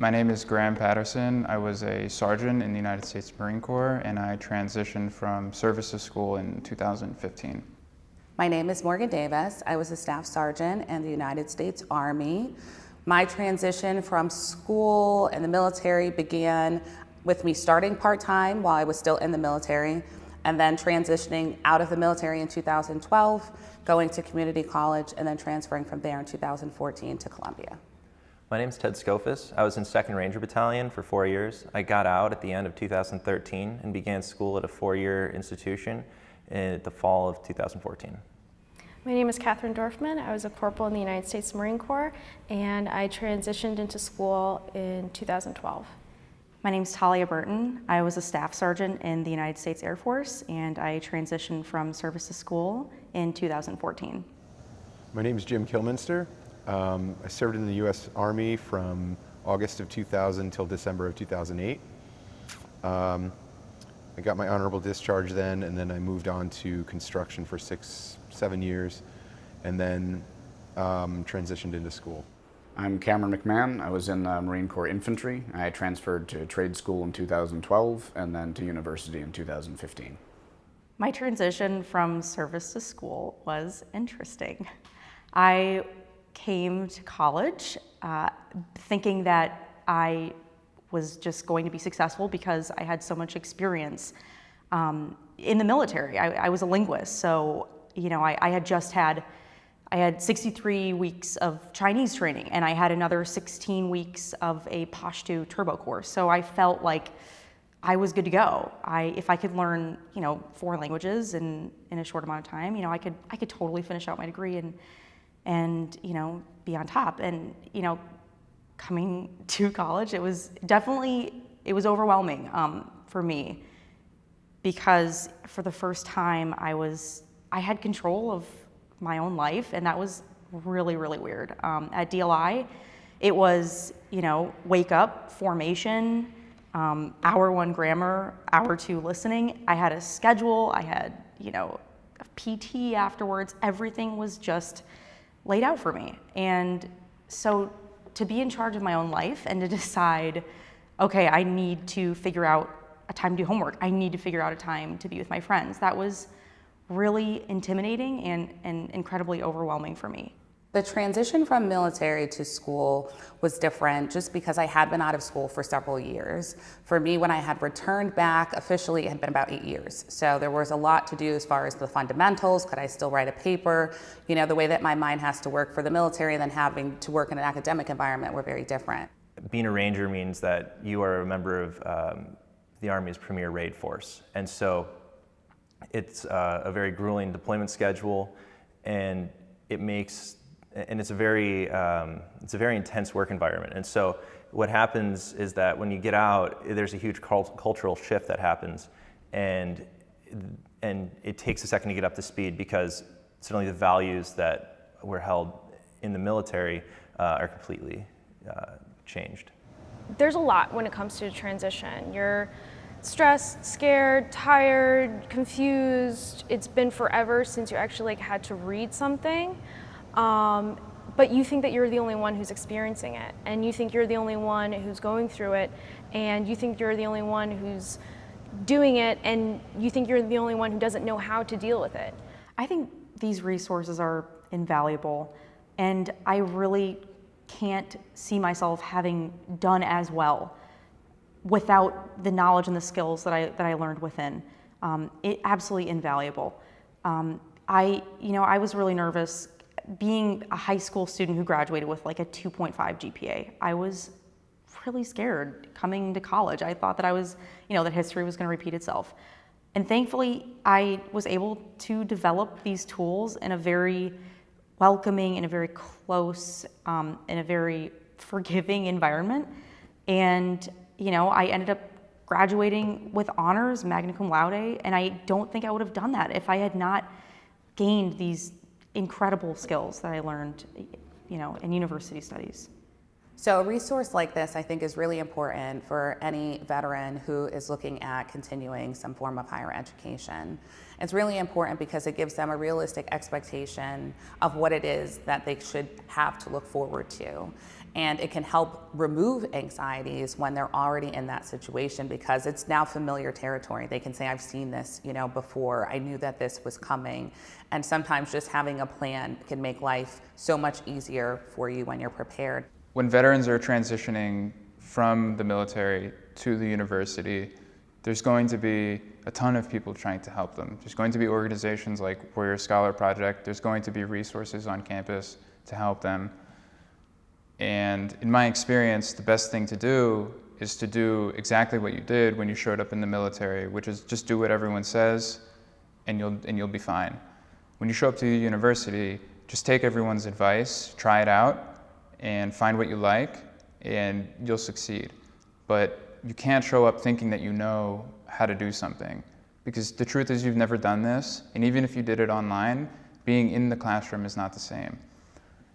My name is Graham Patterson. I was a sergeant in the United States Marine Corps, and I transitioned from service to school in 2015. My name is Morgan Davis. I was a staff sergeant in the United States Army. My transition from school and the military began with me starting part-time while I was still in the military, and then transitioning out of the military in 2012, going to community college, and then transferring from there in 2014 to Columbia. My name is Ted Skofis. I was in 2nd Ranger Battalion for 4 years. I got out at the end of 2013 and began school at a 4-year institution in the fall of 2014. My name is Kathryn Dorfman. I was a corporal in the United States Marine Corps, and I transitioned into school in 2012. My name is Talia Burton. I was a staff sergeant in the United States Air Force, and I transitioned from service to school in 2014. My name is Jim Kilminster. I served in the U.S. Army from August of 2000 till December of 2008. I got my honorable discharge then, and then I moved on to construction for 6-7 years, and then transitioned into school. I'm Cameron McMahon. I was in the Marine Corps Infantry. I transferred to trade school in 2012 and then to university in 2015. My transition from service to school was interesting. I came to college thinking that I was just going to be successful because I had so much experience in the military. I was a linguist, so I had 63 weeks of Chinese training, and I had another 16 weeks of a Pashto turbo course. So I felt like I was good to go. If I could learn 4 languages in a short amount of time, I could totally finish out my degree and be on top. And coming to college, it was overwhelming for me, because for the first time I had control of my own life, and that was really, really weird. At DLI, it was wake up, formation, hour 1 grammar, hour 2 listening. I had a schedule, I had a PT afterwards. Everything was just laid out for me. And so to be in charge of my own life and to decide, okay, I need to figure out a time to do homework, I need to figure out a time to be with my friends, that was really intimidating and incredibly overwhelming for me. The transition from military to school was different just because I had been out of school for several years. For me, when I had returned back officially, it had been about 8 years. So there was a lot to do as far as the fundamentals. Could I still write a paper? The way that my mind has to work for the military and then having to work in an academic environment were very different. Being a Ranger means that you are a member of the Army's premier raid force. And so it's a very grueling deployment schedule, and it's a very intense work environment. And so what happens is that when you get out, there's a huge cultural shift that happens, and it takes a second to get up to speed, because suddenly the values that were held in the military are completely changed. There's a lot when it comes to transition. You're stressed, scared, tired, confused. It's been forever since you actually had to read something. But you think that you're the only one who's experiencing it, and you think you're the only one who's going through it, and you think you're the only one who's doing it, and you think you're the only one who doesn't know how to deal with it. I think these resources are invaluable, and I really can't see myself having done as well without the knowledge and the skills that I learned within. It absolutely invaluable. I was really nervous being a high school student who graduated with like a 2.5 GPA. I was really scared coming to college. I thought that that history was going to repeat itself. And thankfully, I was able to develop these tools in a very welcoming, in a very close, in a very forgiving environment. And I ended up graduating with honors, magna cum laude, and I don't think I would have done that if I had not gained these incredible skills that I learned, in university studies. So a resource like this, I think, is really important for any veteran who is looking at continuing some form of higher education. It's really important because it gives them a realistic expectation of what it is that they should have to look forward to. And it can help remove anxieties when they're already in that situation, because it's now familiar territory. They can say, I've seen this, before. I knew that this was coming. And sometimes just having a plan can make life so much easier for you when you're prepared. When veterans are transitioning from the military to the university, there's going to be a ton of people trying to help them. There's going to be organizations like Warrior Scholar Project. There's going to be resources on campus to help them. And in my experience, the best thing to do is to do exactly what you did when you showed up in the military, which is just do what everyone says, and you'll be fine. When you show up to the university, just take everyone's advice, try it out, and find what you like, and you'll succeed. But you can't show up thinking that you know how to do something, because the truth is you've never done this, and even if you did it online, being in the classroom is not the same.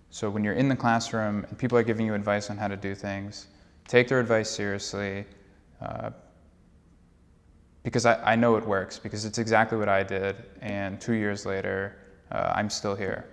So when you're in the classroom and people are giving you advice on how to do things, take their advice seriously, because I know it works, because it's exactly what I did, and 2 years later, I'm still here.